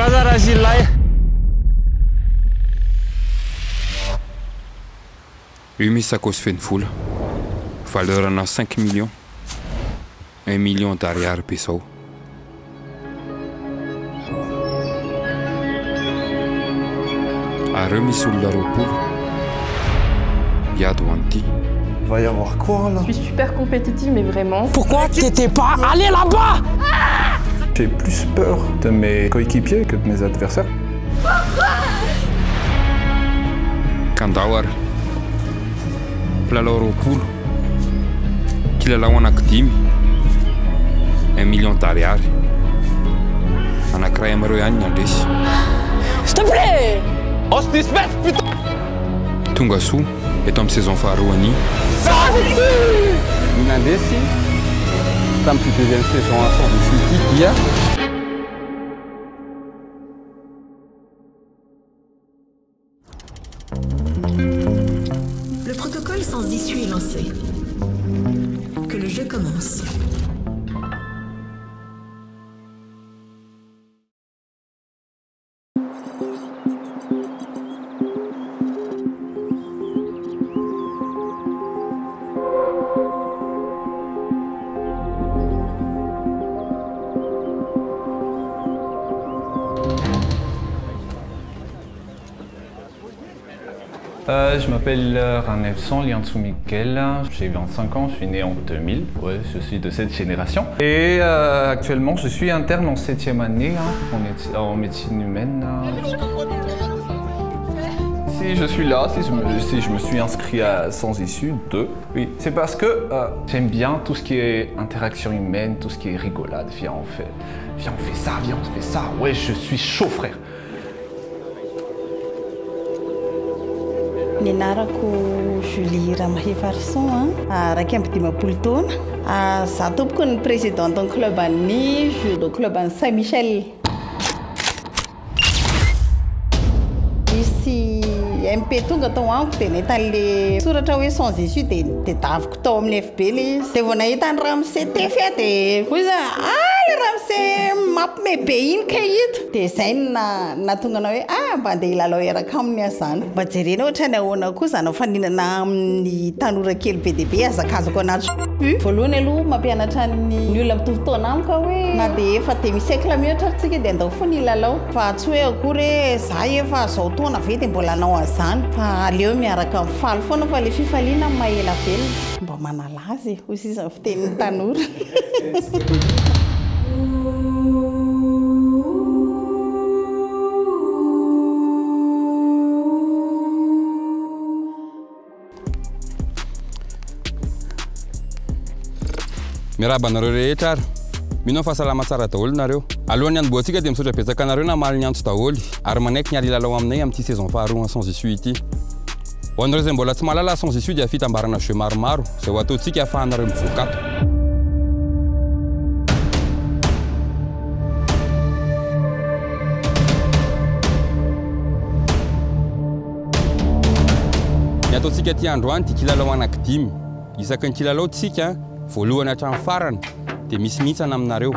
bazar Agilay. Umisakos fait une foule. Valeur en a 5 millions. 1 million d'ariar pessoal. A remis sur l'aéroport. Yadwanti. Il va y avoir quoi là? Je suis super compétitive, mais vraiment. Pourquoi t'étais pas allé là-bas? J'ai plus peur de mes coéquipiers que de mes adversaires. Kandawar. L'aéroport. Qu'il a la one active. 1 million d'ariar. On a créé un mariage n'adis. S'il te plaît! Ostismet, putain! Tungasu est en saison farouani. Nandesi, tam tu te viens saison à son de Suki, Le protocole sans issue est lancé. Que le jeu commence. Je m'appelle Ranelson Liansou Miguel, j'ai 25 ans, je suis né en 2000, ouais, je suis de cette génération. Et actuellement, je suis interne en 7e année en médecine humaine. Si je suis là, si je me suis inscrit à Sans Issue 2, oui, c'est parce que j'aime bien tout ce qui est interaction humaine, tout ce qui est rigolade. Viens, on fait ça, viens, on fait ça. Ouais, je suis chaud, frère. Ny anarako Julie Ramahefarson raika amby 20 taona. Za tompoko ny présidente ny club an'ny judo club an'ny Saint-Michel. Izy MP tonga tao amiko dia nahitan'le soratra hoe sans issue dia daviko tao amin'ny FB le izy. Dia vao nahita ny Ramsey tefy dia hoy izy le Ramsey mampime be iny ka hita. Dia izay natonga anao hoe mba andeha hilalao eraka aminy azy zany. Mba jerena ohatra ny ahoana koa zanao faninana amin'ny tanora kely be dia be azakazako anaty voalohany aloha mampianatra ny olona mitovitonà amiko hoe na dia efa demi-siècle mihoatra atsika dia andao foana hilalao. Fa tsy hoe akory hoe za efa zao taona ve dia mbola anao an'izany. Fa aleo miaraka mifaly foana fa le fifaliana mahela velona. Mba manala azy hoy sisa fitenin'ny tanora. Miraba anareo rehetra ary. Mino fahasalama tsara daholo nareo. Alohan'ny hanimboantsika dia misaotra betsaka anareo namaly ny antso daholo ary manaiky ny alilalao aminay amin'ity saison faharoa sans issue ity. Ho anareo izay mbola tsy mahalala sans issue dia fitambarana jeu maromaro izay ho ataontsika ahafahanareo mivoakato. Ny ataontsika ty androany ty kilalao anankidimy. Isaky ny kilalao tsika voalohany hatramin'ny farany dia misy mihitsana aminareo.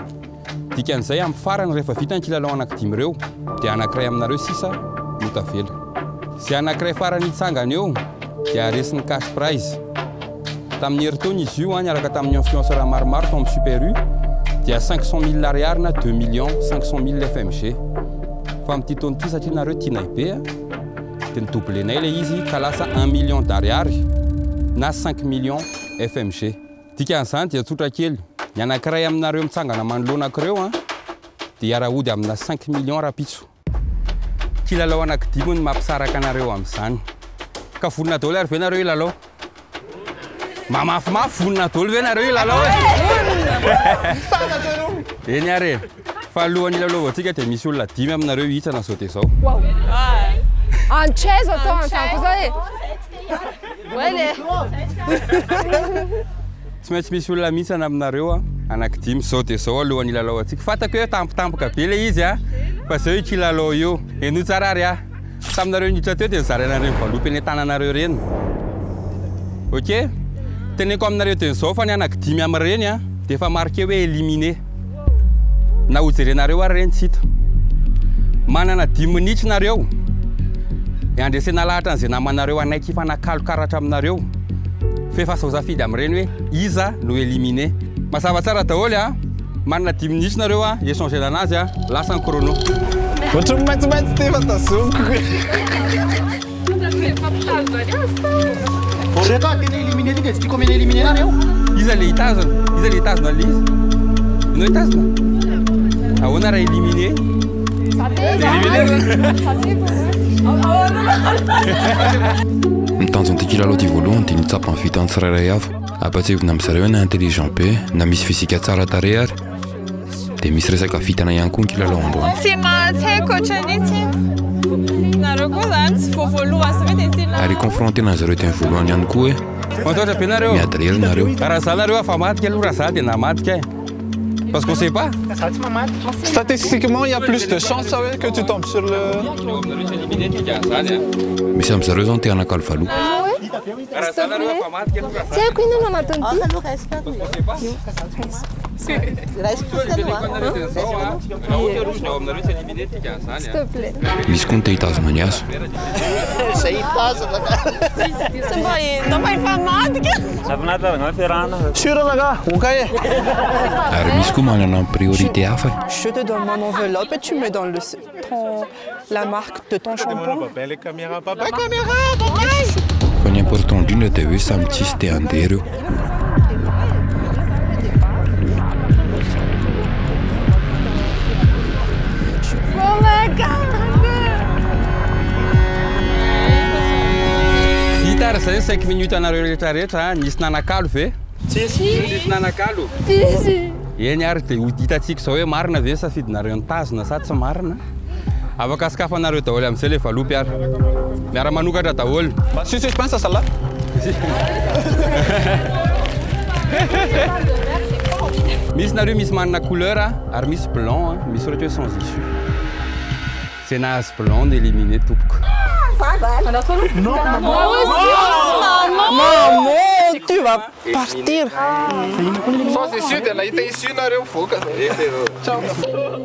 Dikan'izay amin'ny farany rehefa vita ny kilalao anankidimy ireo dia anankiray aminareo sisa no tavela. Izay anankiray farany hitsangana eo dia aresin'ny cash prize. Tamin'ny herintaona izy io niaraka tamin'ny influenceur maromaro tao amin'ny Super U dia 500 000 ariary na 2 500 000 FMG. Fa amin'ity taona ity satria nareo tianay be dia nidoblenay ilay izy ka lasa 1 million d'ariary na 5 millions FMG. Dikan'izany dia tsotra kely. Ny anankiray aminareo mitsangana manoloana anakireo dia hiara-hody amina 5 millions rapitso. Kilalao anankidimy no mampisaraka anareo amin'izany. Ka vonona daholo ary ve nareo ilalao? Mamafimafy vonona daholo ve nareo ilalao? Eny are. Fa alohan'ny ilalao antsika dia misy olona 5 aminareo hitsana zao dia zao. Wow. En chaise, attends, c'est un cousin. Ouais, Tsy maintsy misy olona mihitsana aminareo anankidimy zao dia zao alohan'ny ilalao antsika. Fatako hoe tampotampoka be le izy fa zao kilalao io. Eno tsara ary taminareo niditra teo dia nizaranareo valopy eny tananareo reny. Ok? Teneniko aminareo dia zao fa ny anankidimy amin'ireny dia efa marqué hoe éliminé. Na ho jerenareo ary reny tsy hita. manana 10 minitra nareo. Andresena lahatra an'izay namanareo anaiky fanakalo karatra aminareo. Fefa saosafidy amin'ireny hoe iza no éliminé. Mazava tsara daholo a. Manana 10 minitra nareo a, échanger anazy a, lasa ny chrono. Ohatry ny maitsomaitso ty fa tazomiko. Reto tena éliminé ty dia tsy tiako amena éliminé nareo. Iza le hitazona? Iza le hitazona le izy? Ianao hitazona? Ahoana raha éliminé? Mitanjona ty kilalao ty voalohany dia mitsapa ny vitany tsirairay avy. Ampatsevina amin'izareo na intelligent be na misy fisika tsara tarehy ary dia misy resaka vitana ihany koa ny kilalao androany. Tsy mahatseko ohatran'itsy. Nareo koa zany tsy voavoalohany sy mety izy. Ary confronté na zareo teny voalohany ihany koa hoe Matoatra be nareo. miady rery nareo. Raha za nareo afa matika aloha raha za dia namatika. Parce qu'on sait pas. Statistiquement, il y a plus de chances que tu tombes sur le... Misy amin'izareo zao ny te hanakalo valo. Tsy haiko inona matonty. S'il te plaît. Misy koa ny te hitazona ny azo. Ary misy koa manana ny priorité hafa. Je te donne mon enveloppe et tu mets dans la marque de ton shampoing. Fa ny important indrindra dia hoe samy tsisy te handeha ireo. Hita ary zay 5 minutes anareo rehetrarehetra nisy nanakalo ve? Nisy nanakalo? Eny ary dia hitantsika zao hoe marina ve safidinareo nitazona sa tsy marina? Afaka sikafanareo daholo amin'izay le valopy ary. Miara-manokatra daholo. Suspense celle-là. Misy nareo misy manana couleur ary misy blanc, misy ohatra hoe sans issue. C'est naze blanc d'éliminé tompoko. Non, maman, tu vas partir. Sans issue, de la issue nareo foka.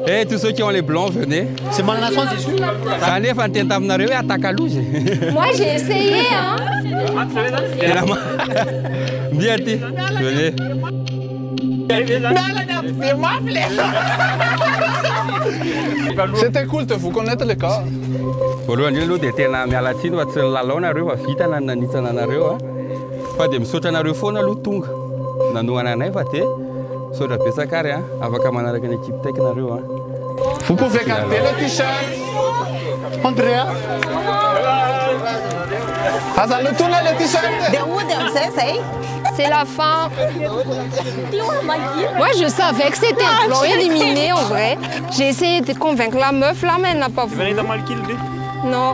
Eh, tous ceux qui ont les blancs, venez. C'est mal la sans issue. Ça nefa ny tena aminareo hoe atakalouzy. Moi j'ai essayé hein. Viens ty, venez. C'était cool de vous connaître les cas. Voalohany indrindra aloha dia tena miala tsiny fa tsy nilalao nareo fa vita na nanitsana anareo fa dia misaotra anareo foana aloha tonga nanohana anay fa dia misaotra betsaka ary afaka manaraka ny équipe taiky nareo. Vous pouvez garder le t-shirt. Andrea. Hazan le tourner le t-shirt. C'est la fin. Moi je savais que c'était blanc éliminé en vrai. J'ai essayé de convaincre la meuf là mais elle n'a pas voulu. Non.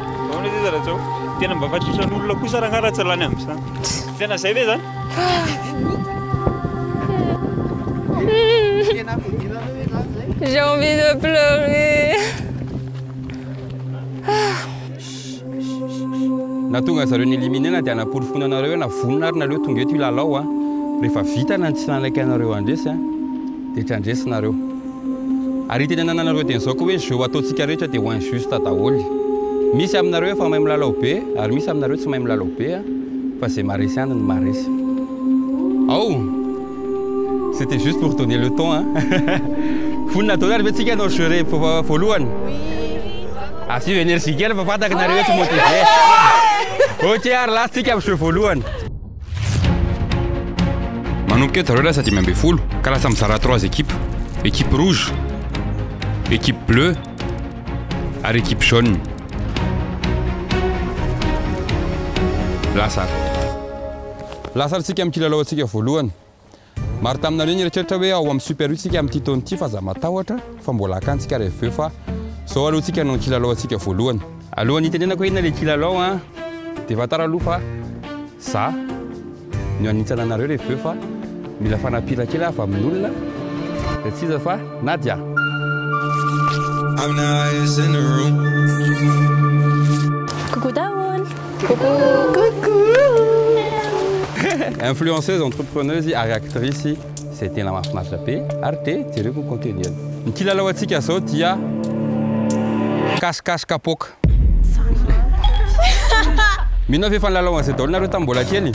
J'ai envie de pleurer. Na tonga zareo ny éliminé na dia anaporofona anareo na vonona ary nareo tonga eto ilalao rehefa vita na tsy nalaika anareo andresy dia tsy andresinareo. Ary tena nananareo dia izao koa hoe jeu ataontsika rehetra dia ho injuste daholo. Misy aminareo efa mahay milalao be ary misy aminareo tsy mahay milalao be fa zay maresy ihany no maresy. C'était juste pour donner le temps. Fonina daholo ary ve tsika anao jeu voalohany? Asio énergie kely fa fataka nareo tsy motivé. Ok ary lasitsika amin'ny jeu voalohany. Manomboka eto zareo lasa 5-10 ka lasa mizara 3 équipes. Équipe rouge, équipe bleue ary équipe jaune. Lasaritsika amin'ny kilalao antsika voalohany. Maro taminareo ny eritreretra hoe ao amin'ny super 8 tsika amin'ity taona ity fa za matahotra fa mbola akantsika rehefa fa zao aloha tsika no kilalao antsika voalohany. Alohan'ny tenenako hoe inona le kilalao dia fatara aloha fa za no anitsana anareo rehefa fa mila fanapila kely avy amin'olona dia tsy iza fa Nadia. Coucou Daoul. Coucou. Influenceuse, entrepreneuse ary actrice izay tena mahafinaritra be ary te jereko ny contenu. Ny kilalao antsika zao dia Cache-cache kapoka. Mino fa lalao an'izay daholo nareo tamin'ny mbola kely.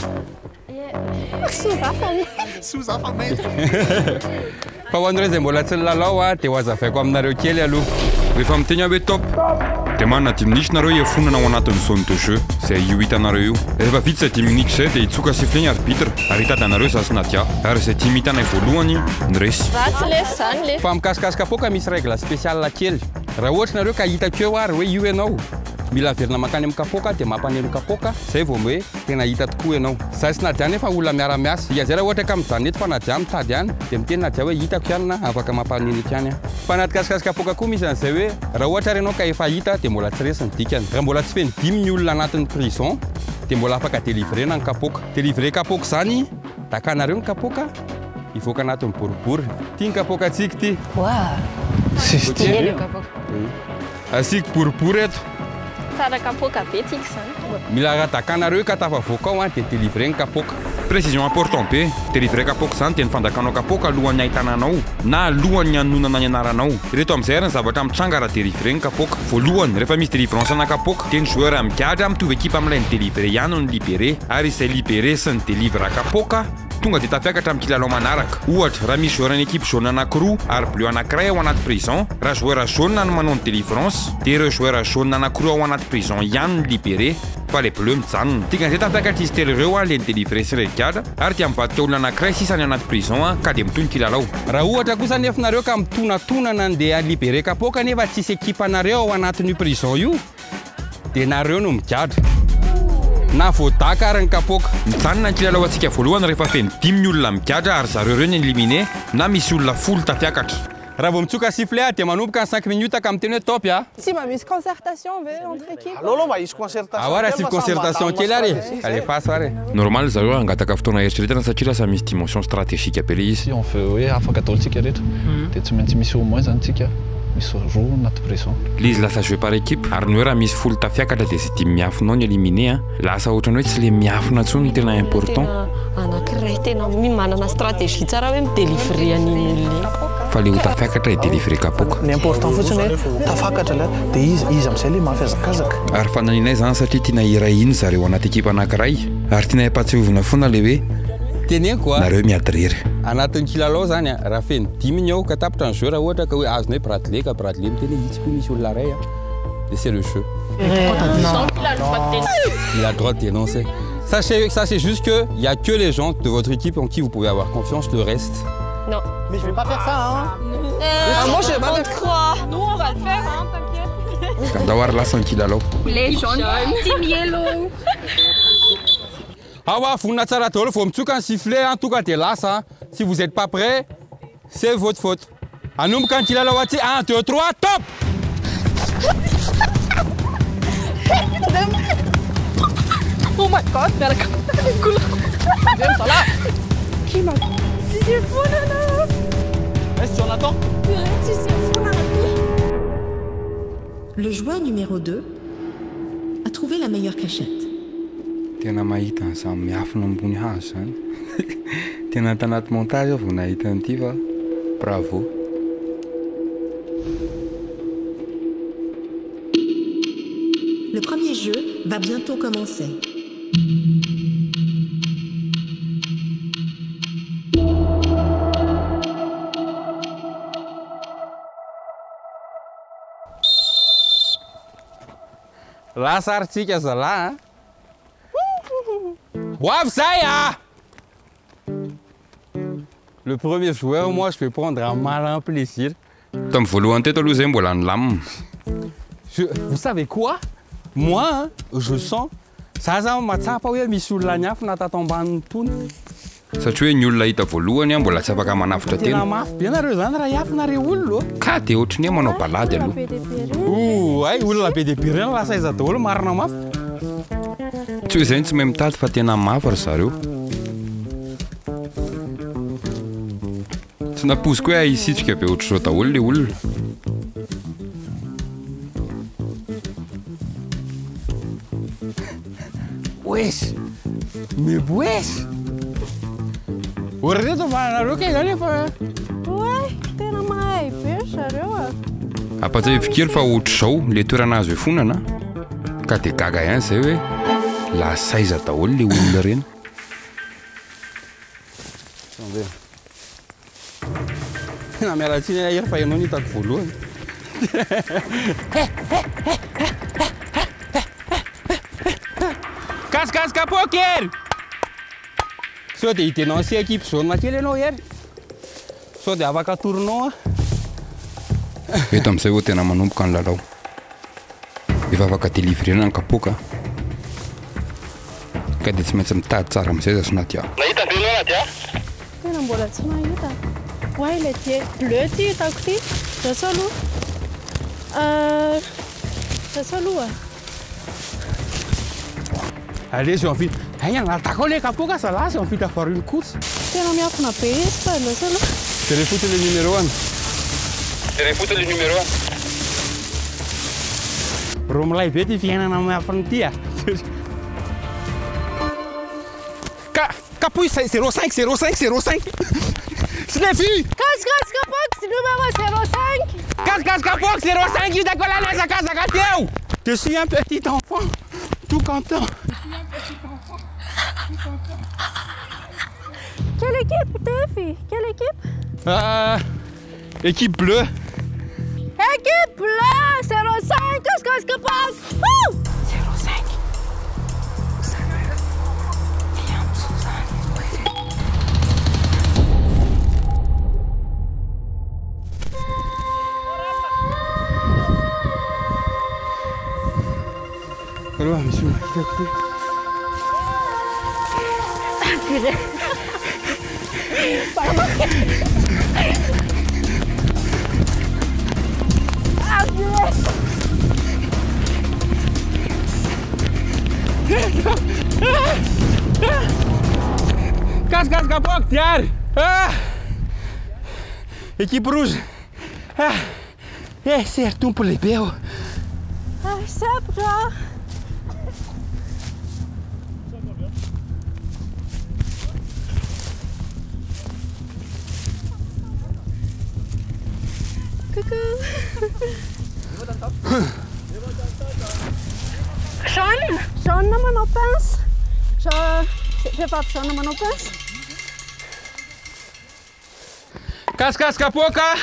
Fa ho an'ireo izay mbola tsy nilalao dia ho azavaiko aminareo kely aloha. Rehefa miteny hoe top dia manana 10 minitra nareo iafonana ao anatin'ny zone de jeu izay io hitanareo io. Rehefa vita izay 10 minitra izay dia hitsoka sifflet ny arbitre ary hitadanareo zasy na dia ary izay 10 hitanay voalohany nyresy. Fa mikasikasy kapoka misy règle spéciale kely. Raha ohatra nareo ka hitako eo ary hoe io ianao mila averina makany amin'ny kapoka dia mampaneno kapoka zay vao hoe tena hita tokoa ianao. Zay sy nadia nefa olona miara-miasa. Ia zay raha ohatra ka mijanona eto fa nadia mitady ihany dia miteny nadia hoe hitako ihany na afaka mampaneno eto ihany. Fa anaty kasikasy kapoka koa misy an'izay hoe raha ohatra ianao ka efa hita dia mbola tsy resy ny dikany. Raha mbola tsy feno 10 ny olona anatin'ny prison dia mbola afaka délivrena ny kapoka. Délivré kapoka zany dakanareo ny kapoka ivoaka anatin'ny boribory. Ty ny kapoka antsika ty. Asika boribory eto. Mila raha dakanareo ka tafavoaka ao dia délivré ny kapoka. Précision important be, délivré kapoka zany dia ny fandakanao kapoka alohan'ny ahitananao na alohan'ny hanonana ny anaranao. Ireto amin'izay ary ny zavatra mitranga raha délivré ny kapoka. Voalohany, rehefa misy délivrance ana kapoka dia ny joueur migadra mitovy ekipa amin'ilay ny délivré ihany no ny libéré ary izay libéré sy ny délivre kapoka tonga dia tafiakatra amin'ny kilalao manaraka. Ohatra, raha misy joueur n'équipe jaune anankiroa ary bleu anankiray ao anaty prison, raha joueur jaune no manao ny délivrance dia ireo joueur jaune anankiroa ao anaty prison ihany no libéré fa le bleu mijanona. Dikan'izay tafiakatra izy telo ireo le ny délivré sy ilay gadra ary dia mivadika olona anankiray sisany anaty prison ka dia mitony kilalao. Raha ohatra kosa nefanareo ka mitonatonana andeha libéré kapoka nefa tsisy ekipanareo ao anatin'io prison io dia nareo no migadra. Na voadaka ary ny kapoka. Mijanona ny kilalao antsika voalohany rehefa feno 10 ny olona migadra ary zareo ireo ny éliminé na misy olona folo tafiakatra. Raha vao mitsoka sifflet dia manomboka 5 minutes ka miteny hoe top ya. Si ma misy concertation ve entre équipe. Allô ma misy concertation. Awara si concertation kely ary. Alefa sare. Normal zareo angataka fotoana eritreretana satria raha misy dimension stratégique appelé izy. Si on fait hoe afaka ataontsika rehetra dia tsy maintsy misy au moins zany tsika. Misy roa anaty prison. L'izy lasa joué par équipe ary ny hoe raha misy folo tafiakatra dia izay dimy miafinao ny éliminé lasa ohatrany hoe tsy le miafina intsony no tena important. Anankiray tena manana stratégie tsara hoe midélivrer an'iny fa le ho tafiakatra idélivrer kapoka. Ny important fotsiny hoe tafakatra la dia izy amin'izay le mafiazakazaka. Ary fananinay zany satria tiana iray iny zareo anaty ekipa anankiray ary tiana hipatsiovina foana le hoe teneniko nareo miady rery. Anatin'ny kilalao zany raha feno 10 ny ao ka tapitra ny joueur ohatra ka hoe azonay bracelet ka bracelet miteny itsy koa misy olona ray et c'est le jeu. Il a le droit de dénoncer. Sachez juste que il y a que les gens de votre équipe en qui vous pouvez avoir confiance, le reste. Non. Mais je vais pas faire ça hein. Moi je vais pas faire. Nous on va le faire hein, t'inquiète. Kandawar lasa ny kilalao. Les jaunes, team yellow. Awa funa tsara daholo vao mitsoka ny sifflet en tout cas dia lasa. Si vous n'êtes pas prêts, c'est votre faute. Anomboka ny kilalao aty 1 2 3 top. Oh my god, miaraka. Viens ça là. Qui m'a dit c'est fou là. Est-ce que tu en attends? C'est fou là. Le joueur numéro 2 a trouvé la meilleure cachette. Tena mahita an'izany miafina ambony hazo zany. Tena tanaty montage aho vao nahita an'ity fa bravo. Le premier jeu va bientôt commencer. Là sartsika zala. Wafzaya! Le premier joueur, moi, je vais prendre un malin plaisir. Tamin'ny voalohany teto aloha zay mbola nilamina. Vous savez quoi? Moi, hein, je sens. Ça zany matsapa hoe misy olona niafina tato ambanin'ny tony. Satria hoe ny olona hita voalohany mbola tsy afaka manafitra tena. Tena mafy be nareo zany raha hiafinareo olona. Ka dia ohatrany hoe manao balady aloha. Ay olona be dia be reny lasa iza daholo marina mafy. Tsy hoe izay tsy mahay mitady fa tena mafy ry zareo. Tsy napoziko hoe hisitrika be ohatr'izao daholo le olona. Wesh! Mais wesh! Oreto fa nareo kay zany efa. Ouais, tena mahay be zareo. Ampatsavy kely fa ohatr' zao le toerana azo hoe fonana ka dia gaga ihany zay hoe lasaiza daholo le olona reny. Na mialatsiny ahery fa ianao nitako voalohany. Casse poker! Sao dia hitenao sy équipe jaune kely ianao hery. Sao dia afaka atoronao. Eto amin'izay ho tena manomboka ny lalao. Efa afaka délivrena ny kapoka. Ka dia tsy maintsy mitady tsara amin'izay zazo naty aho. Nahita be anao naty aho? Tena mbola tsy mahita. Ouais, il était bleu, tu t'as écouté? C'est ça, Lou? C'est ça, Lou? Allez, j'ai envie. Hey, on a attaqué les capots, ça là, j'ai envie d'avoir une course. C'est un miaf, on a payé, c'est pas le seul. C'est les foot le numéro 1. C'est les foot le numéro 1. Romlai, vedi, viens à ma frontière. Capouille, 05. Je l'ai vu! Casse Capoc, numéro 05! Casse Capoc, 05, il décolle à la casa Gateo! Je suis un petit enfant, tout content. Quelle équipe, Tefi? Quelle équipe? Équipe bleue. Équipe bleue, 05, Casse Capoc! 05. Alors, monsieur, qui t'a coûté? Purée. Pas remarqué. Ah, purée. Casse Capoc, tiens! Équipe rouge. C'est retourne pour les béos. C'est pour toi. Sean naman o pince. Fais pas Sean naman o pince. Casse Capoca.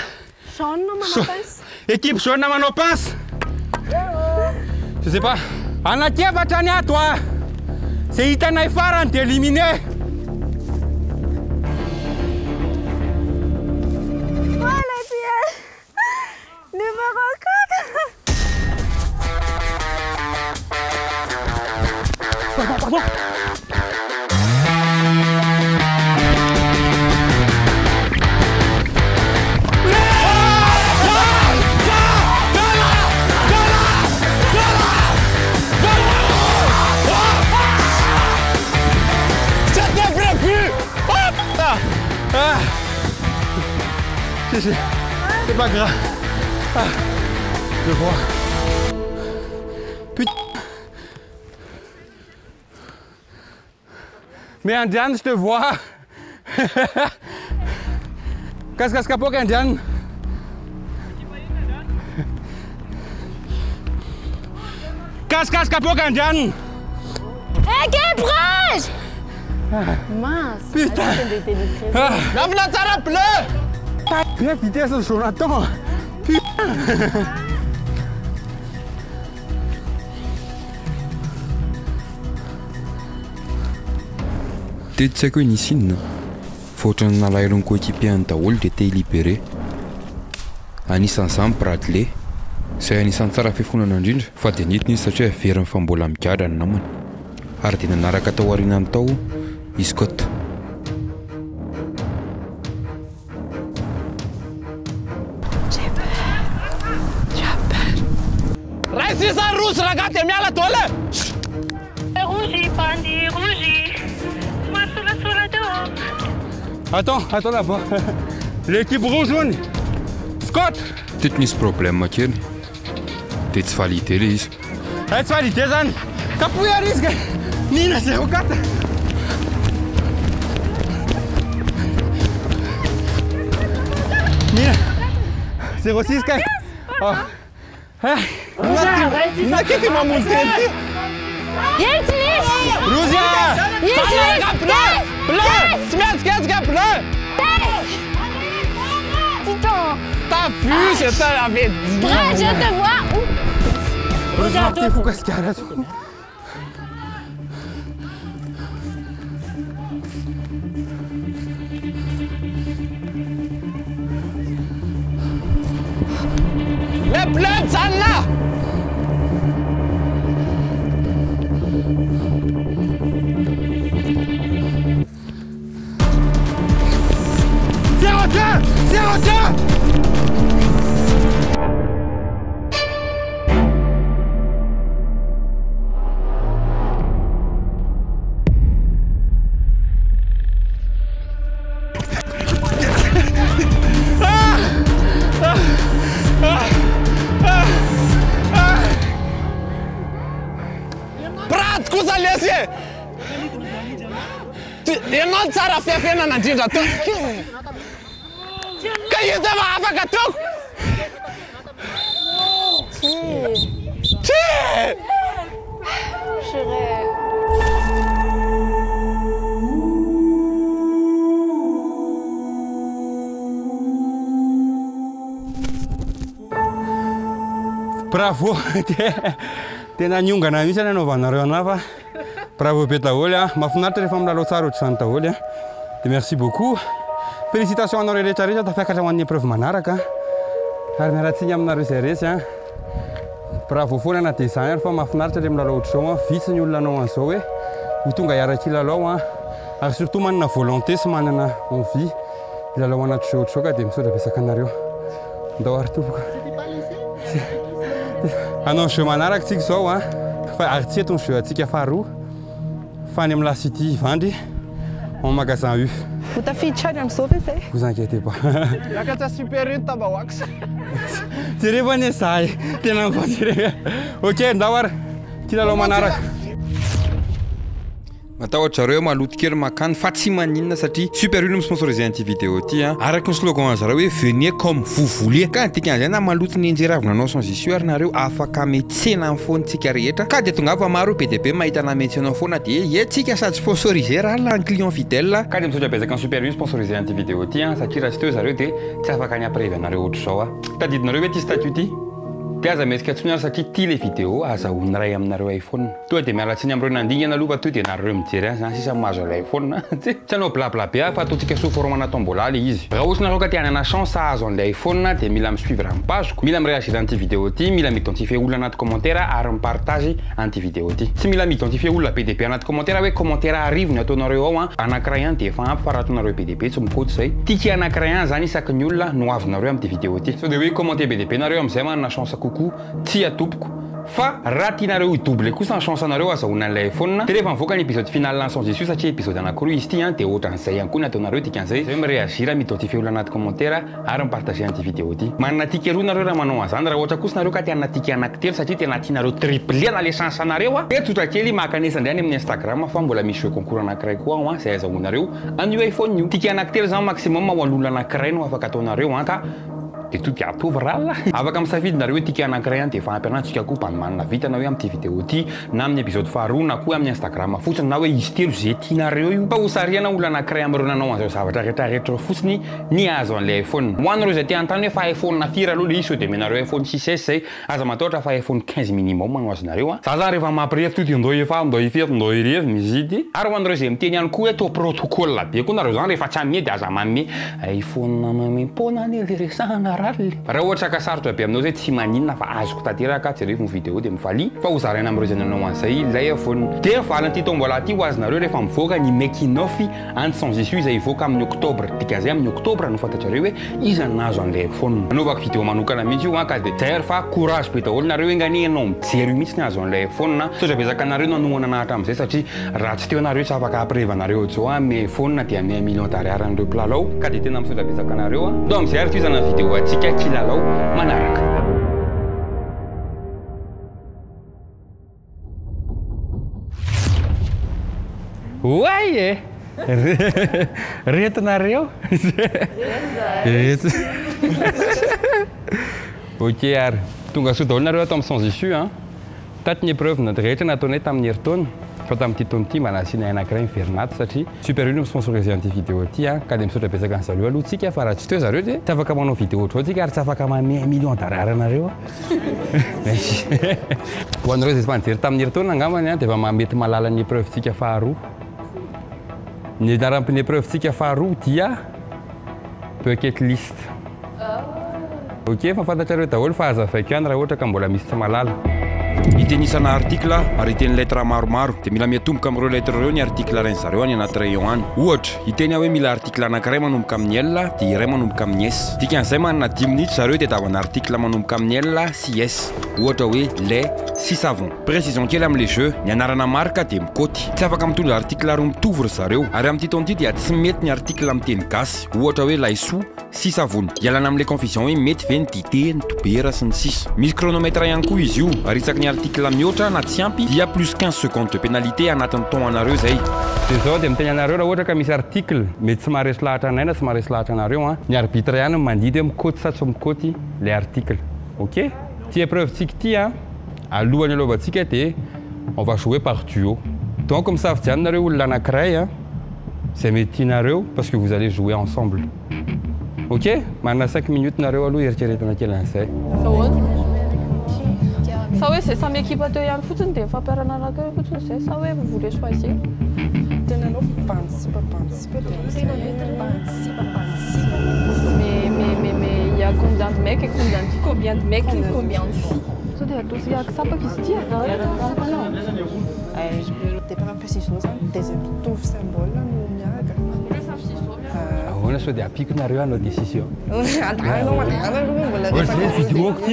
Sean naman o pince. Équipe Sean naman o pince. Je sais pas. Anatia Batania, toi. C'est Itana Faran, t'es éliminé. Voilà, tiens. Numéro 4. Pardon. C'est pas grave. Je vois. Putain. Mais Indiane, je te vois. Casse Capoc, Indiane. Casse Capoc, Indiane. Équipe rouge! Mince. Putain. Lave la tara bleue. Bien vitesse de Jonathan. Putain. Dia tsy haiko hoe nisy inona fa ohatrany nalailony coéquipier-ny daholo dia te libéré. Anisan'izany Bradley izay anisan'ny tsara fifonana indrindra fa dia nitiny izy satria veriny fa mbola migadra ny namany ary dia nanaraka tao aorianany tao izy Scott. Resti sa russe, ragazzi, mi ha la tolle! Rougi, pandi, rougi. Sola dehors. Attends là-bas. L'équipe rouge jaune. Scott! Peut-être nisy problème kely. Dia tsy validé le izy. Tsy validé zany. Kapohy risque. Nina 04. Nina 06 kay. Nakita mamultenti. Jeltnis! Ruzia! Bleu! Smiatska bleu! Putain! T'as pu, je te l'avais dit. Grave, je te vois. Ruzia, T'es fou, qu'est-ce qu'il y a là? Le bleu, ça là! You're not Sarah Fiafena Najida. Can you tell me how I got to? Bravo! Tena niongana mihitsy nanaovanareo anahy fa bravo be daholo a mahafinaritra rehefa milalao tsara ohatr'izany daholo a dia merci beaucoup. Félicitations anareo rehetrarehetra tafiakatra ho an'ny épreuve manaraka ary miaratsiny aminareo izay resy a. Bravo foana na dia izany ary fa mahafinaritra le milalao ohatr'izao a. Vitsy ny olona anao an'izao hoe ho tonga hiara-kilalao a ary surtout manana volonté sy manana envie hilalao anatr'izao ohatr'izao ka dia misaotra betsaka anareo. Ndao ary tompoko. Anao jeu manaraka tsika zao a fa ary tsy eto ny jeu atsika faharoa fa any amin'ny La City Vandry en magasin U. Utafichana amin'izao ve zay? Vous inquiétez pas. Lakatsa super 1 tabahoaka. Jereo anie zahay tena mivadire. Ok, ndao ary kilalao manaraka. Matahotra zareo maloto kely makany fa tsy maninona satria Super 1 misponsorisé an'ity vidéo ty a. Araka ny slogan zareo hoe venez comme vous voulez. Ka dikan'izay na maloto ny enjeravina sans issue ary nareo afaka metsena amin'ny fontsika rehetra. Ka dia tonga fa maro PDB mahita na mentionao foana dia etsika sady sponsorisé raha la client fidèle. Ka dia misaotra betsaka ny Super 1 sponsorisé an'ity vidéo ty a satria raha tsy teo zareo dia tsy afaka ny apprevy anareo ohatr'izao a. Tadidinareo hoe ty statut ty dia aza metsika antsony ary satria ty le vidéo azahoana ray aminareo iPhone. Toa dia mialatsiny amin'ireo nandingana aloha fa toa dia nareo mijery azy zany sisa mahazo l'iPhone. Tsy anao blabla be fa ataontsika sous forme tombola le izy. Raha ohatra nareo ka te hanana chance ahazo an'ilay iPhone dia mila mi-suivre amin'ny pageko, mila mi-réagir an'ity vidéo ty, mila mi-identifier olona anaty commentaire ary mi-partage an'ity vidéo ty. Tsy mila mi-identifier olona PDB anaty commentaire hoe commentaire arivo ny ataonareo ao a. Anankiray ihany dia efa ampy fa raha ataonareo PDB tsy mikoatra zay. Tiky anankiray ihany zany isaky ny olona no avinareo amin'ity vidéo ty. So dia hoe commenter PDB nareo amin'izay manana chance coucou tsy atopoko. Fa raha tianareo i-double kosa ny chance anareo azahoana an'ilay iPhone dia rehefa mivoaka ny épisode final sans issue satria épisode anankiroa izy ty dia ohatran'izay ihany koa ny ataonareo tikan'izay. Zay mi-réagir, mi-identifier olona anaty commentaire ary mi-partager an'ity vidéo ty. Manana tiky roa nareo raha manao an'izany. Raha ohatra kosa nareo ka te hanana tiky anankitelo satria tena tianareo tripler na le chance anareo a dia tsotra kely makanesa andriany amin'ny Instagram fa mbola misy jeu concours anankiray koa ao izay azahoanareo an'io iPhone io. Tiky anankitelo zany maximum ho an'olona anankiray no afaka ataonareo ka dia tout atovy rala. Afaka misafidinareo hoe tiky anankiray ihany dia efa ampy anantsika koa mba manana vitana hoe amin'ity vidéo ty na amin'ny épisode faharoa na koa amin'ny Instagram fotsiny na hoe izy telo zay tianareo io. Fa ho sariana olona anankiray amin'ireo nanao an'izao zavatra rehetrarehetra fotsiny ny azo an'ilay iPhone. Ho anareo izay te hanontany hoe fa iPhone na firy aloha le izy sao dia menareo iPhone 6S zay aza matahotra fa iPhone 15 minimum no azonareo a. Za zany rehefa mampirefy to dia ndao efa ndao ifeto ndao irefy mizidy. Ary ho anareo izay miteny ihany koa hoe to protocole be koa nareo zany rehefa tsy ame dia aza manome iPhone mamempona ny resahana rally. Raha ohatra ka sarotra be aminao zay tsy maninona fa azoko tanteraka jereko ny vidéo dia mivaly fa ho zaraina amin'ireo izay nanao an'izay ilay iPhone. Dia valiny tombola ty ho azonareo rehefa mivoaka ny making of anti sans issue izay hivoaka amin'ny octobre. Dikan'izay amin'ny octobre no fantatrareo hoe iza nazo an'ilay iPhone. Anaovako vidéo manokana mihitsy io ka dia zay fa courage be daholo nareo engany ianao mijery mihitsy ny azo an'ilay iPhone. Saotra betsaka nareo nanohana nahatra amin'izay satria raha tsy teo nareo tsy afaka apreva nareo zao a me iPhone dia me million d'ariary an'ireo mpilalao ka dia tena misaotra betsaka nareo a. Ndao amin'izay ary toizana vidéo atsika kilalao manaraka. Uai! Reto nareo? Reto. Ok ary tonga soa daholo nareo atao amin'ny sans issue a taty ny épreuve rehetra nataonay tamin'ny herintaona fa tamin'ity taona ity mba nasianay anankiray miverinato satria super io no misponsorisé an'ity vidéo ity a ka dia misaotra betsaka ny zareo aloha tsika fa raha tsy teo zareo dia tsy afaka manao vidéo ohatrao tsika ary tsy afaka manome million d'arara nareo ho anareo zay efa nijery tamin'ny herintaona angambany a dia efa mety malala ny épreuve tsika faharoa ny anaram-piny épreuve tsika faharoa dia bucket list ok fa fantatrareo daholo fa azavaiko ihany raha ohatra ka mbola misy tsy malala itenisana article ary iteny lettre maromaro dia mila miatomboka amin'ireo lettre ireo ny article rainy zareo any anaty rayon any ohatra iteny hoe mila article anankiray manomboka amin'ny L dia iray manomboka amin'ny S dikan'izay manana 10 minutes zareo dia davana article manomboka amin'ny L sy S ohatra hoe lait sy savon précision kely amin'le jeu ny anarana marika dia mikoty tsy afaka mitondra article roa mitovy ry zareo ary amin'ity taona ity dia tsy mety ny article amin'ny teny gasy ohatra hoe laisoa sy savony ialana amin'le confusion hoe mety ve ny dité ny dobera sy ny sisa misy chronomètre ihany koa izy io ary isaky ny article mihoatra na tsy ampy dia plus 15 secondes de pénalité anatin'ny temps anareo zay dia zao dia miteny anareo raha ohatra ka misy article mety tsy maharesy lahatra anay na tsy maharesy lahatra anareo a ny arbitre ihany mandidy hoe mikoty sa tsy mikoty le article ok ty épreuve tsika ity a alohany alovatsika dia on va jouer par duo donc misafidiany nareo olona anankiray a zay mety tianareo parce que vous allez jouer ensemble ok manana 5 minutes nareo aloha eritreretana kely an'izay Sa hoe c'est samy équipe teo ihany fotsiny dia fampiaranaraka eo fotsiny zay sa hoe vous voulez choisir tenanao participe mais il y a combien de mecs et combien de mecs et combien de filles so dia dozy akisapaka izy ity dia par précision zany dia zay mitovy symbole no miaraka ahoana sao dia apikonareo anao décision andahanao mandeha aloha mbola vidéo ty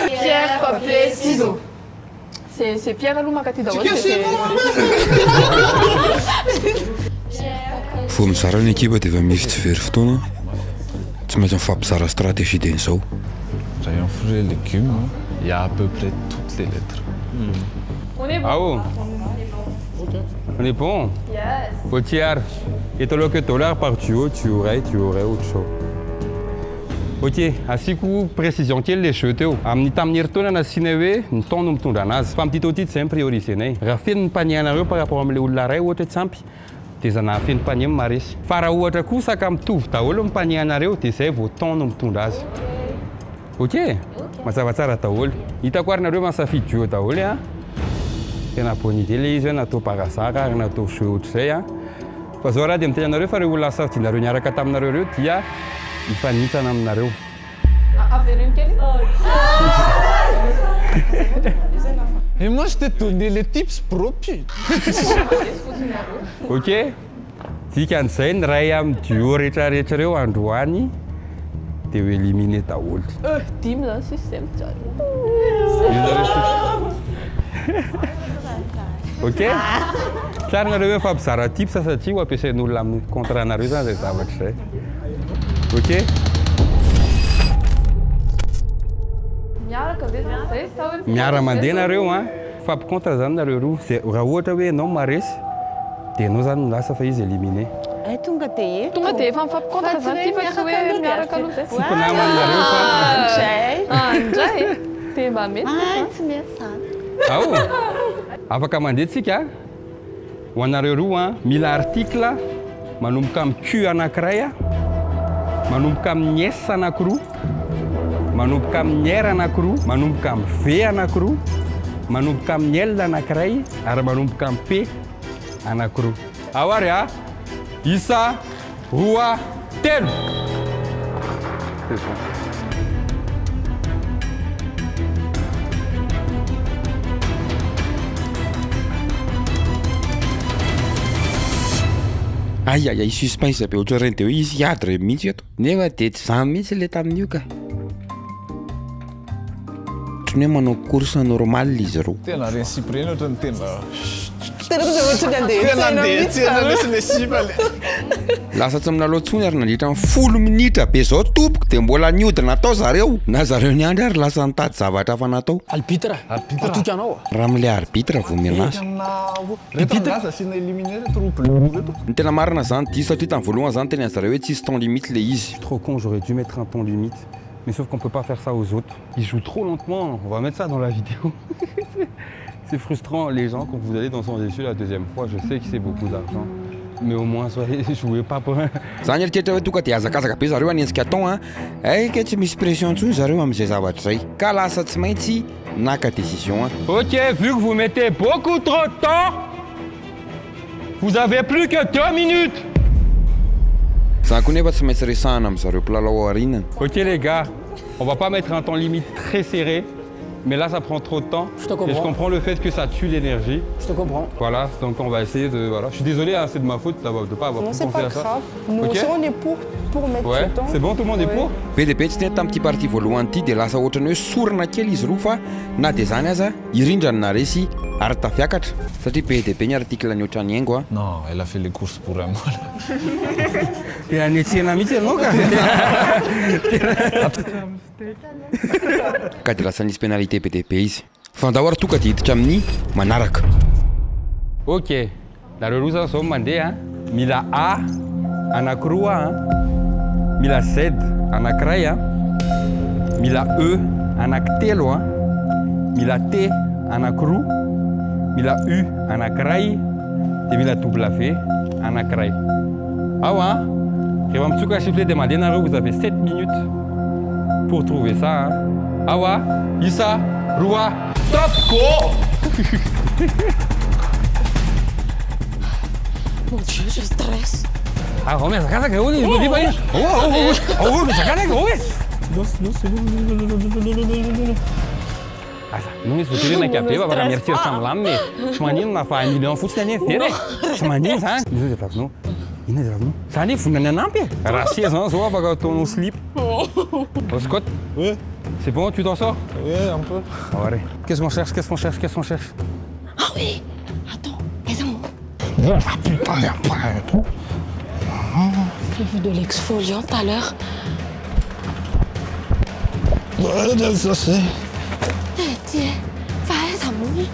Pierre, papier, ciseaux. C'est Pierre aloha mankaty daholo vao mizara ny ekipa dia efa misy tsy very fotoana tsy maintsy mifampizara stratégie dia n'izao rayon fruits et légumes il y a à peu près toutes les lettres On est bon. Ah oh. On est bon. Yes. Potiar. Et toi que tu par tu aurais autre chose. Ok, asiku précision kely le jeu teo. Amin'ny tamin'ny herintaona nasiana hoe ny taona no mitondra anazy. Fa amin'ity taona ity tsy priorisenay. Raha feno ny panier anareo par rapport amin'le olona ray ohatra tsy ampy dia zana feno panier maresy. Fa raha ohatra kosa ka mitovy daholo ny panier anareo dia zay vao taona no mitondra azy. Ok? Mazava tsara daholo. Hitako ary nareo masafidy duo daholo a. Tena bonne idée le izy hoe natao parazaka ary natao jeu ohatr'izay a. Fa zao raha dia miteny anareo fa reo olona safidianareo niaraka taminareo reo dia ifanitsana aminareo. Averiny kely. Et moi, je t'ai donné les tips propres. Ok? Dikan'izay ny ray amin'ny duo rehetrarehetra reo androany dia ho éliminé daholo. Dimy zany système tsara. Ok? Tsara nareo hoe fampizara tips satria ho ampiasain'olona amin'ny contrat nareo zany zay zavatra izay. Ok? Miaraka ve zay sa hoe miara mandeha nareo a fampikontra zany nareo roa zay raha ohatra hoe anao maresy dia anao zany lasa fa izy éliminé. Tonga dia efa mifampikontra zany ty fa tsy hoe miaraka aloha zay. Tsy mpinamanareo fa andray dia mba mety tsy mety zany. ao afaka mandeha tsika ho anareo roa mila article manomboka amin'ny Q anankiray a manomboka amin'ny S anankiroa manomboka amin'ny R anankiroa manomboka amin'ny V anankiroa manomboka amin'ny L anankiray ary manomboka amin'ny P anankiroa. Ao ary a isa roa telo. Ai suspense be ohatry reny dia hoe izy hiady re mihitsy eto nefa dia tsy zany mihitsy le tamin'io ka ohatrany hoe manao course normal izy roa tena reny cyprien ohatry ny tena Lasa tsy milalao tsony ary nandritra 10 minitra be zao tompoko dia mbola niodina natao zareo na zareo niandry ary lasa nitady zavatra hafa natao arbitre atoky anao raha m'le arbitre vao menazy ny tena marina zany diso satria tamin'ny voalohany zany tena zareo hoe tsisy temps limite le izy. Trop con, j'aurais dû mettre un temps limite. Mais sauf qu'on peut pas faire ça aux autres. Ils jouent trop lentement, on va mettre ça dans la vidéo. C'est frustrant les gens quand vous allez dans son dessus la deuxième fois, je sais que c'est beaucoup d'argent. Mais au moins soyez jouez pas pour un. Zany eritreretra hoe tonga dia azakazaka be zareo hanenjika temps a ka tsy misy pression ntsony zareo amin'izay zavatra zay ka lasa tsy maintsy naka décision a. Ok, vu que vous mettez beaucoup trop de temps, vous avez plus que 2 minutes. Zany koa nefa tsy maintsy resahana amin'zareo mpilalao aorinana. Ok les gars, on va pas mettre un temps limite très serré. Mais là, ça prend trop de temps. Je te comprends. Et je comprends le fait que ça tue l'énergie. Je te comprends. Voilà, donc on va essayer de... Voilà. Je suis désolé, hein, c'est de ma faute de ne pas avoir pu penser à ça. Non, c'est pas grave. Nous aussi, on est pour mettre ouais. ce temps. C'est bon, tout le monde est pour. Be tsy tena tamin'ity partie voalohany ity dia lasa ohatrany hoe sorina kely izy roa fa na dia zany aza irindrany na resy ary tafiakatra satria be dia be ny article ny ohatrany haingo a. Non, elle a fait les courses pour un mois. Tena anetsena mihitsy ianao ka. Ka dia lasa nisy pénalité be dia be izy. Fandao ary tonga dia hiditra amin'ny manaraka. Ok, nareo roa zao mandeha mila A anankiroa mila Z anankiray mila E anankitelo mila T anankiroa mila U anankiray dia mila W anankiray. Ao rehefa mitsoka sifflet de mandeha nareo vous avez 7 minutes pour trouver ça. Ao isa roa stop go. Mon Dieu, je stresse. Ah, Romain, sacanagem, que olho, não vai. Oh, sacanagem, olho. Não me sucede na cabeça para me tirar samlam me. Semanin na fa milhão futs nem fere. Semanin sa. Não é não. Ina é não. Sani funa na nampe. Racia só só para que tu slip. Oh, Scott. Oui. C'est bon, tu t'en sors? Oui, un peu. Allez. Qu'est-ce qu'on cherche? Qu'est-ce qu'on cherche? Qu'est-ce qu'on cherche? Ah oui. Attends, les amours. J'ai vu de l'exfoliant tout à l'heure. Ça c'est. Tiens, fais amour.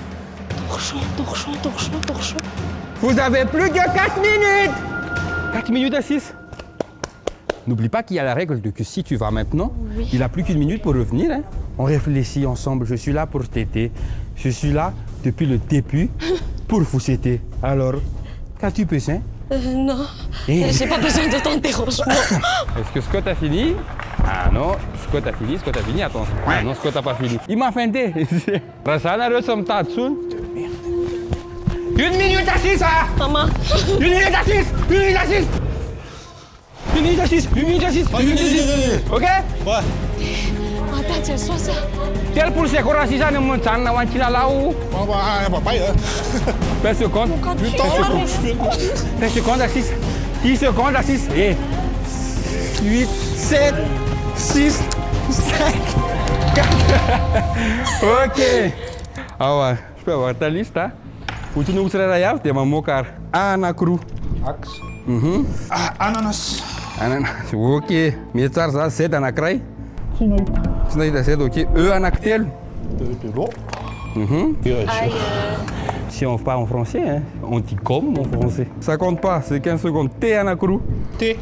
Torchon. Vous avez plus que 4 minutes. 4 minutes à 6. N'oublie pas qu'il y a la règle de que si tu vas maintenant, oui. Il n'a plus qu'une minute pour revenir. Hein. On réfléchit ensemble. Je suis là pour t'aider. Je suis là depuis le début pour vous aider. Alors, qu'as-tu besoin? Non, j'ai pas besoin de ton dérangement. Est-ce que Scott a fini? Ah non, Scott a fini, attention. Ah non, Scott n'a pas fini. Il m'a feinté. Rasana ressemble à Tsun. 1 minute à 6, hein? Maman. 1 minute à 6. 1 minute à 6. 1 minute à 6. 1 minute à 6. 1 minute à 6. Ok? Ouais. Attends, tiens, sois ça. Quel pour ces courants si ça ne monte pas, on va tirer là-haut. Fais seconde. Fais seconde à 6. 10 secondes à 6. Et 8, 7, 6, 5, 4. Ok. Ah ouais, je peux avoir ta liste, hein? Où tu nous serais là, tu vas m'ocar. Anacrou. Axe. Ananas. Ananas. Ok. Mais ça, c'est anacray. C'est ok. Anactel. Si on parle en français, hein, on dit comme en français. Ça compte pas, c'est 15 secondes. T anacrou. T.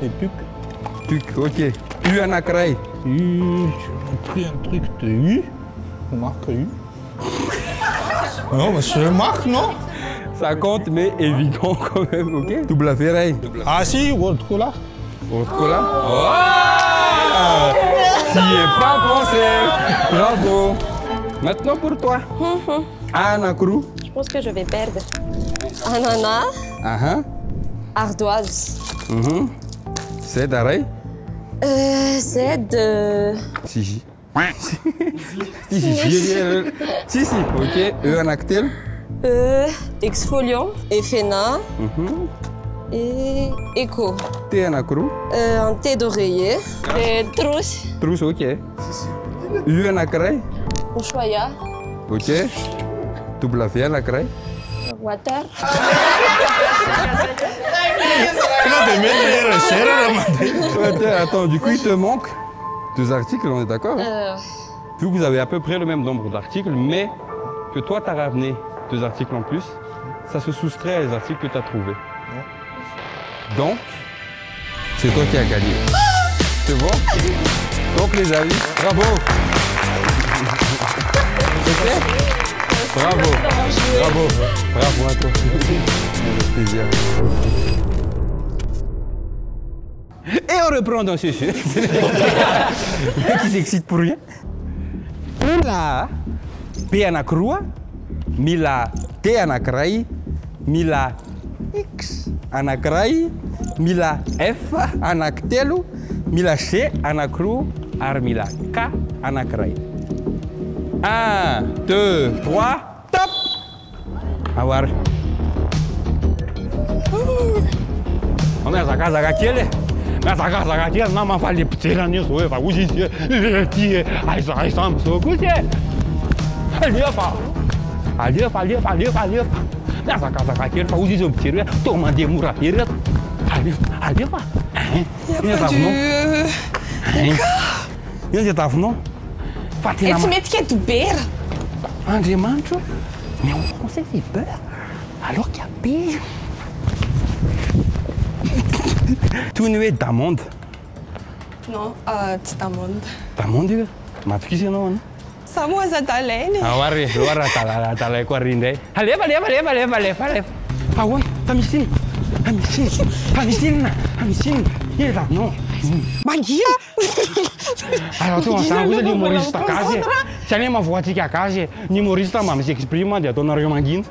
Et tuc. Tuc, ok. U anacray. U. J'ai pris un truc de U. On marque U. Non, mais c'est marque, non? Ça compte, mais évident quand même, ok? Double ferraille. Ah si, World Cola. World Cola? Oh! Tu n'y es pas pensé. Bravo. Maintenant pour toi. Anacrou. Je pense que je vais perdre. Ananas. Ardoise. C'est d'arrêt? C'est de... Si. Si, ok. Anactel. Exfoliant, Effena et Eco. Thé anacrou. Un thé d'oreiller. Et trousse. Trousse, ok. Anacray. Ushuaïa. Ok. W anakiray. Water. Attends, du coup, il te manque 2 articles, on est d'accord? Vu que vous avez à peu près le même nombre d'articles, mais que toi, tu as ramené 2 articles en plus, ça se soustrait à les articles que tu as trouvés. Donc, c'est toi qui as gagné. C'est bon? Donc, les amis, bravo! C'est bravo! Bravo! Bravo à toi! Avec plaisir. Et on reprend dans ce jeu. Le mec qui s'excite pour rien. Mila P anakiroa, mila T anakiray, mila X anakiray, mila F anankitelo, mila G anakiroa ary mila K anakiray. 1, 2, 3, top! Awary. Mihazakazaka kely e. Mihazakazaka kely na mahafaly mpijerana izy hoe efa ozy izy le ty aiza am'izao koa ty e. Alefa! Mihazakazaka kely fa ozy izy mijery hoe tô mandeha mora be reto. Alefa! Ina tavinao? Ina zay tavinao? Fa tena Tsy mety que dobera. Andriamanitra, mais on sait que c'est peur, alors qu'il y a pire. Toy ny hoe damonde. Non, tsy damonde. Damonde io? Matokisa ianao ana? Samo aza talainy. Ary raha talay koa ry indray. Alefa. Ahoana? Tamisy inona? Ina tavinao? Mangira! Alors toi, on s'en fout de l'humoriste gazy. Tsy any mahavoatsika gazy. Ny humoriste mba misexprime dia ataonareo mangina.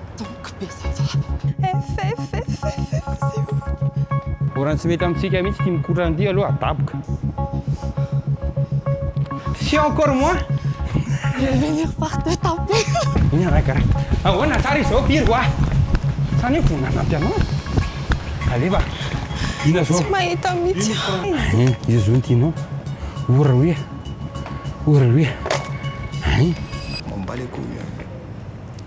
Orany tsy mety amintsika mihitsy ty mikorandy aloha adaboka. Si encore moi? Je vais venir par te taper. Ina raha ahoana tsara izao piry koa. Sany hoe vonanampy anao. Alefa. Ina zao? Tsy mahita mihitsy. Izy zao tianao. Ory hoe. On bat les couilles.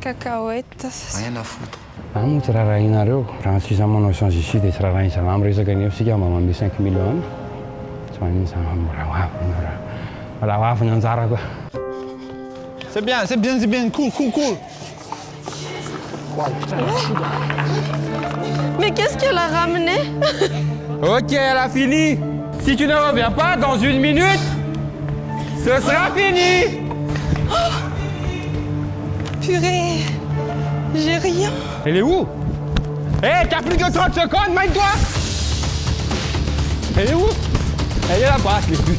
Cacahuètes. Rien à foutre. Moa tsy rarahinareo. Raha tsy iza manao science ici dia tsy rarahin izany miresaka ny efsika mba manome 5 millions. Tsy manino izany raha hoavy ny anjara koa. C'est bien, cool. Mais qu'est-ce qu'elle a ramené? Ok, elle a fini. Si tu ne reviens pas dans 1 minute, ce sera fini. Oh, purée, j'ai rien. Elle est où? Hé, t'as plus que 30 secondes, mets-toi. Elle est où? Elle est là-bas, je l'ai plus.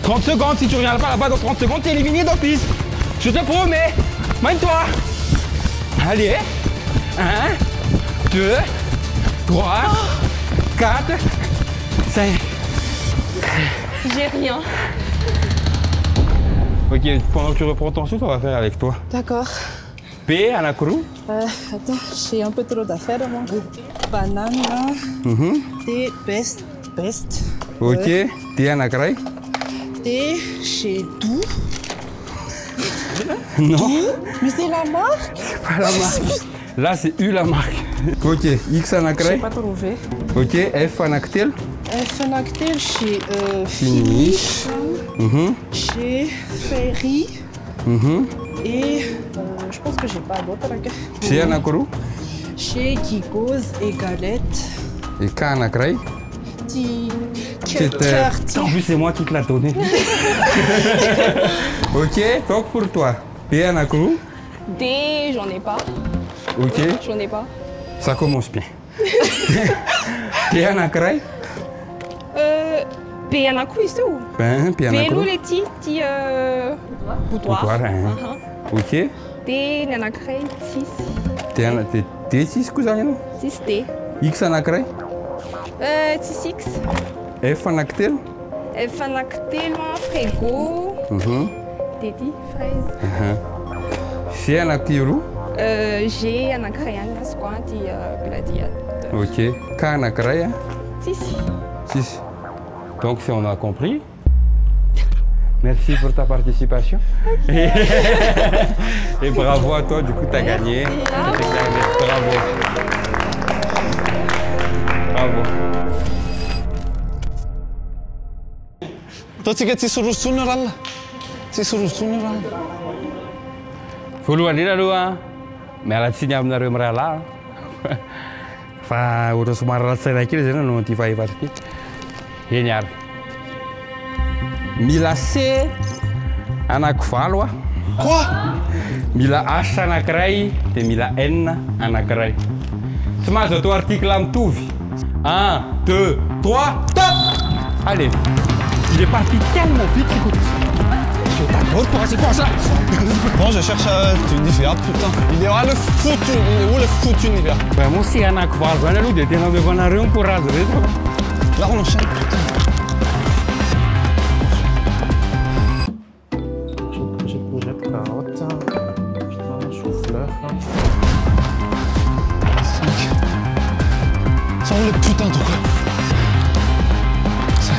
« 30 secondes, si tu ne reviens pas là-bas dans 30 secondes, t'es éliminé d'office. Je te promets. Mène-toi. Allez. 1, 2, 3, 4, 5. J'ai rien. Ok, pendant que tu reprends ton souffle, on va faire avec toi. D'accord. P, anakiroa. Attends, j'ai un peu trop d'affaires moi. Banane là. T, best. Ok, T anakiray. T, chez Doux. Non. Mais c'est la marque. C'est pas la marque. Là, c'est U la marque. Ok, X anakiray. J'ai pas trouvé. Ok, F anakitel. F anakitel chez Finish. Chez Ferry. Et je pense que j'ai pas d'autre. Chez anakiroa. Chez Kikos et Galette. Et K anakiray. En plus, c'est moi qui te l'ai donné. Ok, donc pour toi. P anakiroa. D, j'en ai pas. Ok. J'en ai pas. Ça commence bien. P anakiray. P anakiroa izy teo. P anakiroa. P aloha le ty boudoir. Ok. D ny anakiray tsisy. D tsisy koa zany ianao? Tsisy D. X anakiray. Tsisy X. F anankitelo. F anankitelo frigo. D ty fraise. G anakiroa. G anakiray ihany rasy koa ty gladiateur. Ok. K anakiray. Tsisy. Donc si on a compris, Merci pour ta participation. Et bravo à toi, du coup, tu as gagné. Bravo. Bravo. Toi, tu es sur le funeral. Tu sur le funeral. Voalohany indrindra aloha mialatsiny aminareo mirahalahy fa ohatry somary raha-tsaina kely zay no ty fahefatry ty. Eny ary. Mila C anankivalo a. Quoi? Mila H anankiray dia mila N anankiray. Tsy mahazo atao article mitovy. 1, 2, 3, top! Allez. Il est parti tellement vite, écoute. Je t'adore, toi, c'est quoi ça? Bon, je cherche Nivea, putain. Il est où le foutu? Il est où le foutu Nivea? Ben, moi aussi, anankivalo zany aloha dia tena amevana pour razy reto. Là, on enchaîne, putain. J'ai courgette, carotte, putain, chou-fleur. 5. Ça, on le putain de quoi? 7.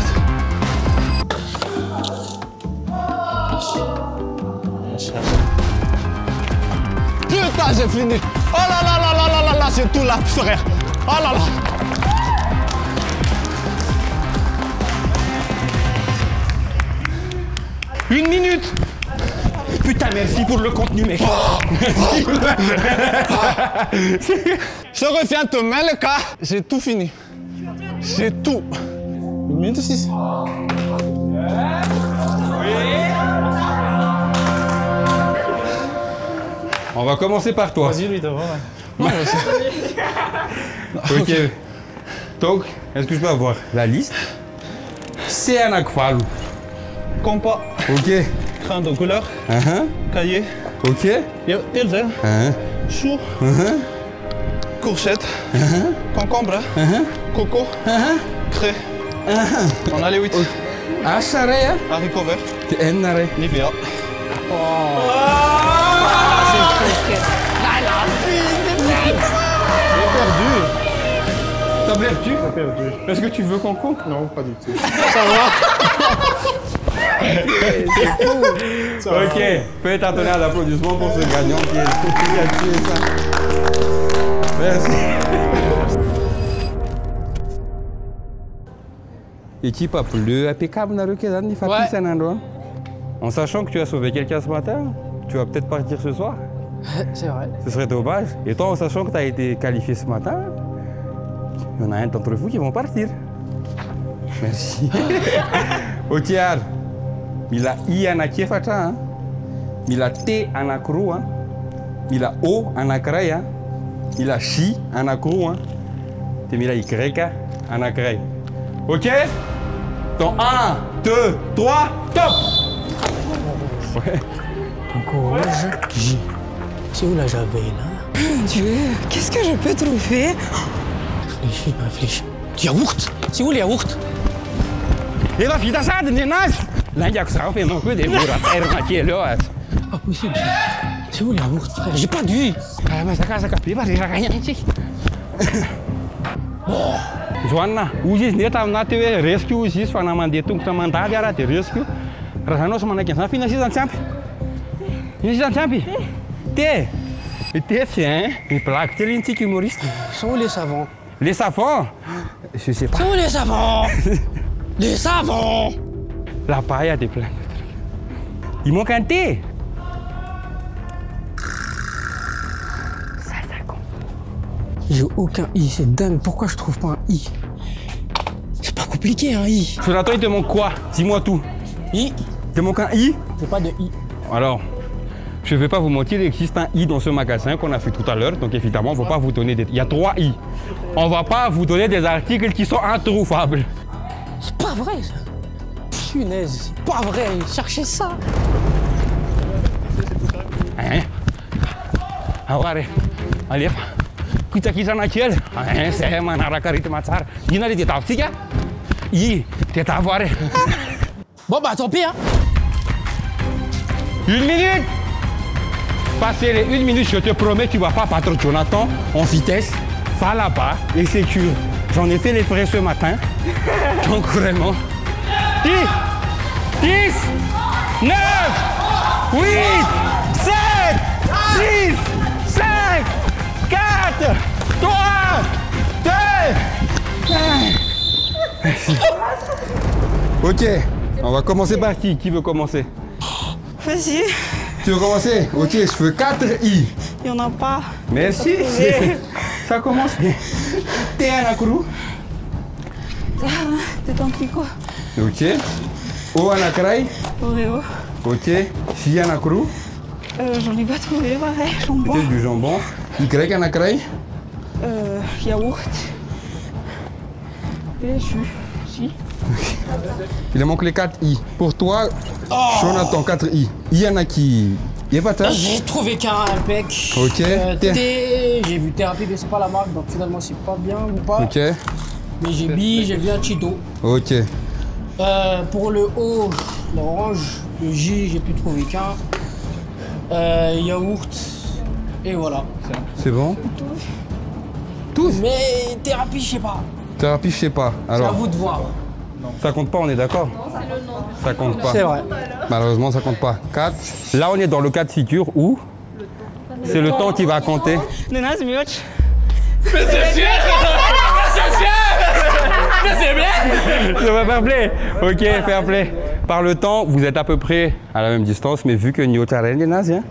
Putain, j'ai fini. Oh là là là là là là là, c'est tout là, frère. Oh là là. Une minute. Putain, merci pour le contenu, mec. Merci. Je reviens demain, le cas. J'ai tout fini. J'ai tout. 1 minute 6. On va commencer par toi. Vas-y, lui, d'abord. Ok. Donc, est-ce que je peux avoir la liste? C'est anankivalo. Compas. Ok. Crayon de couleur. Cahier. Ok. Tilde. Chou. Courgette. Concombre. Coco. Craie. On a les 8. Acharé, hein? Haricot vert. N arrêt. Nivea. T'as perdu? J'ai perdu. Est-ce que tu veux qu'on compte? Non, pas du tout. Ça va. C'est fou. Ok, faites un tonnerre d'applaudissements pour ce gagnant qui a tué ça. Merci. Équipe plus impeccable, Naruke, en sachant que tu as sauvé quelqu'un ce matin, tu vas peut-être partir ce soir. C'est vrai. Ce serait dommage. Et toi, en sachant que tu as été qualifié ce matin, il y en a un d'entre vous qui vont partir. Merci. Ok, Al. Mila I anakiefatra, mila T anakroa, mila O anakray, mila J anakroa, et mila Y anakray. Ok? Dans 1, 2, 3, top! Ouais. Encore J. C'est où la javel, là? Mon Dieu, qu'est-ce que je peux trouver? Réfléchis, réfléchis. Du yaourt? C'est où les yaourts? Et la fille d'assade, Nénas! Là, il y a que ça fait non plus des jours à terre qui est là. Pas possible. C'est où les yaourts, frère? J'ai pas dû. Ah, mais ça casse à caper, parce que j'ai rien ici. Bon. Joanna, uzy izy neta amin'aty hoe rescue izy fa na mandeha tongotra mandady ara dia rescue. Raha zanao sy manaiky an'izany fina sisany tsy ampy. Ina sisany tsy ampy? T. T, tiens, les plaques, c'est l'antique humoriste. Sont où les savons? Les savons? Je sais pas. Sont où les savons? Les savons! La paille a des plein de trucs. Il manque un T. Ça compte. J'ai aucun I, c'est dingue. Pourquoi je trouve pas un I? C'est pas compliqué, un I. Jonathan, il te manque quoi? Dis-moi tout. I. Il te manque un I? J'ai pas de I. Alors, je ne vais pas vous mentir, il existe un I dans ce magasin qu'on a fait tout à l'heure. Donc évidemment, on ne va pas vous donner des... Il y a 3 I. On ne va pas vous donner des articles qui sont introuvables. C'est pas vrai, ça. Punaise, c'est pas vrai. Cherchez ça. Hein? Agora, allez, kuita kisana kely. Hein, c'est manaraka rythme tsara. Ina le tetavitsika? I, tetavare. Bon bah tant pis, hein. 1 minute. Passer les 1 minute, je te promets, tu vas pas battre Jonathan en vitesse. Va là-bas et sécure. J'en ai fait les frais ce matin. Donc vraiment. 10, 10, 9, 8, 7, 6, 5, 4, 3, 2, 1. Ok, on va commencer par qui? Qui veut commencer? Vas-y. Tu veux commencer? Ok, je veux 4 I. Il n'y en a pas. Merci. Ça commence. T'es un accrou. T'es un picot. Ok. O un acraï. Oreo. Ok. Si un accrou. J'en ai pas trouvé, pareil. Jambon. Ok, du jambon. Y un acraï. Yaourt. Et jus. Si. Il manque les 4 I. Pour toi, Jonathan, 4 I. Il y en a qui... J'ai trouvé qu'un impec. Ok. J'ai vu thérapie, mais c'est pas la marque, donc finalement c'est pas bien ou pas. Ok. Mais j'ai B, j'ai vu un Cheeto. Ok. Pour le O, l'orange, le J, j'ai pu trouver qu'un. Yaourt. Et voilà. C'est bon? Tous? Mais thérapie, je sais pas. Thérapie, je sais pas. Alors, c'est à vous de voir. Ça compte pas, on est d'accord? Non, c'est le nom. Ça compte pas. C'est vrai. Malheureusement, ça compte pas. 4. Là, on est dans le cas de figure où c'est le temps qui va compter. Mais c'est bien. Ça va fair play. Ok, fair play. Par le temps, vous êtes à peu près à la même distance, mais vu que Nio Taren est nazi,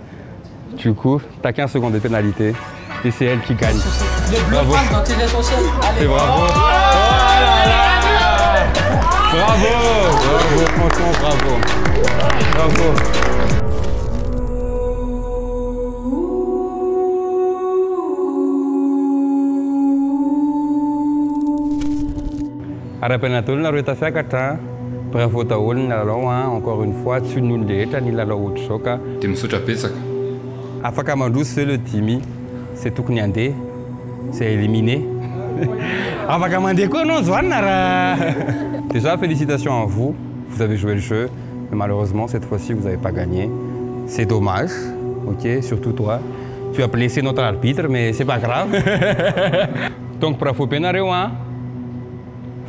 du coup, tu as 15 secondes de pénalité et c'est elle qui gagne. Le bleu passe dans tes essentiels. C'est bravo. Oh là là. Bravo, bravo, franchement, bravo. Bravo. Arapenatul na ruta sakata. Bravo taol na lawa encore une fois tu nous l'es ni la lawa choka. Timsucha pesaka. Afaka mandou c'est le timi. C'est tout knyande. C'est éliminé. Afaka mandé ko non zwanara. Déjà, félicitations à vous, vous avez joué le jeu, mais malheureusement, cette fois-ci, vous n'avez pas gagné. C'est dommage, ok, surtout toi. Tu as blessé notre arbitre, mais c'est pas grave. Donc, pour vous pénareu, hein,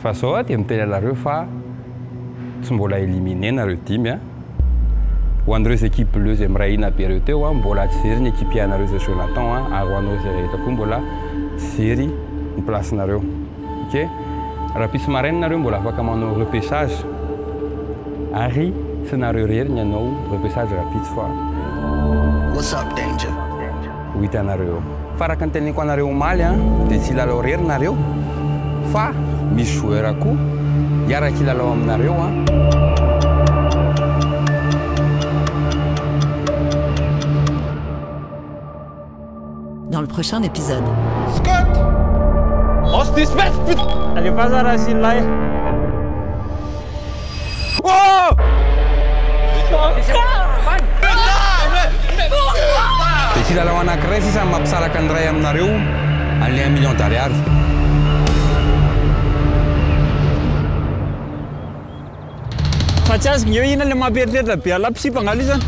face à tu me la refa, tu m'as éliminé dans le team, hein. Ou André équipe le j'aimerais une période, hein, bola série une équipe à André Jonathan, hein, à André c'est comme bola série une place nareu, ok. Rapis marraine na rumbo la fa kamano repêchage. Harry scénario rire nya no repêchage rapide fois. What's up, Danger? Oui tanario. Fara kanteni kwa nario malha, de sila lorir nario. Fa mishuera ku. Yara kila lo nario hein. Dans le prochain épisode. Scott! On se disperse, putain! Elle est pas à la Racine là. Oh! Et si la lawana cresi sa mapsala kandray aminareo, alle $1 million. Fatias ngeo ina le mabeerdeda be ala psipanga izany.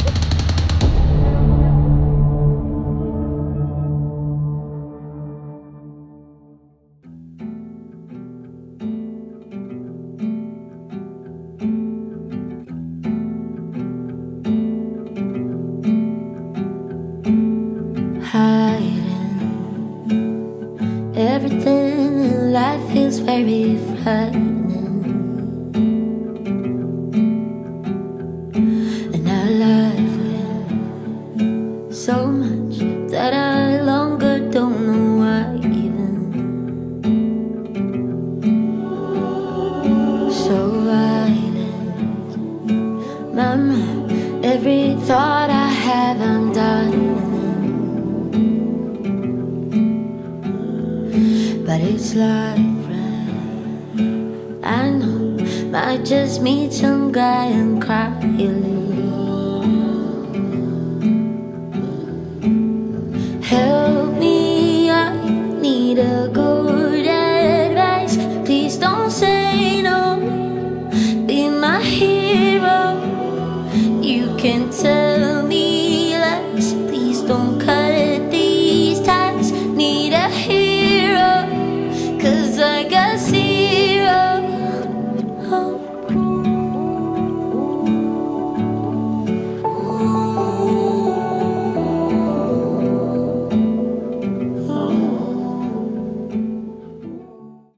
Everything in life feels very frightening, and our life with so much that I longer don't know why even. So violent, Mama, every thought I have I'm dying. But it's like rain. I know, might just meet some guy and cry a little. Help me, I need a good advice. Please don't say no. Be my hero. You can tell